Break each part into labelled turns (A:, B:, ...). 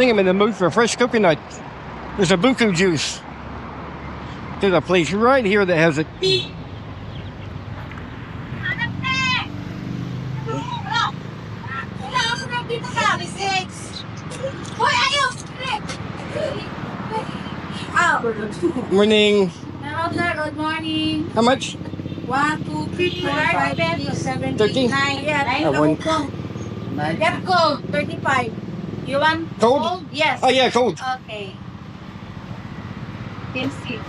A: think I'm in the mood for a fresh coconut. There's a Buko juice. There's a place right here that has it. Morning.
B: Hello, sir. Good morning.
A: How much?
B: 1, 2, 3, 4, 5, 6, 7,
A: 13?
B: 8, 9. Yeah,
A: one.
B: Let's go. 35. You want
A: Cold?
B: Yes.
A: Oh yeah, cold.
B: Okay. Fancy.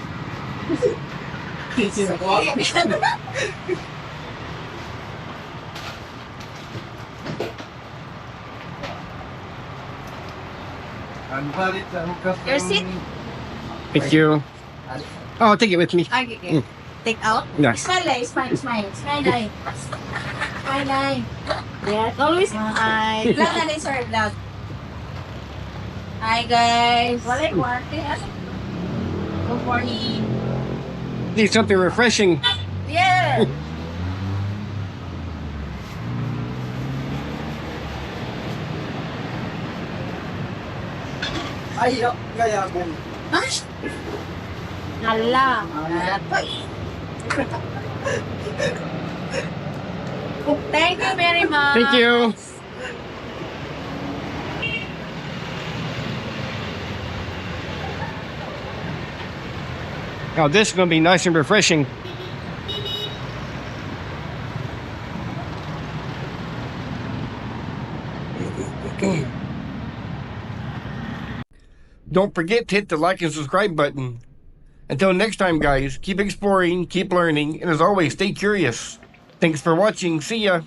B: Your seat?
A: Thank you. Oh, I'll take it with me.
B: Okay. Take out?
A: Yes.
B: Smile like, smile. Smile like. Smile like. Yes, always smile. Vlog na rin, sir, vlog. Hi, guys. Good morning.
A: Need something refreshing.
B: Yeah.
C: Ayaw, kaya mo.
B: Hala. Thank you very much.
A: Thank you. Now this is going to be nice and refreshing. Don't forget to hit the like and subscribe button. Until next time, guys, keep exploring, keep learning, and as always, stay curious. Thanks for watching. See ya.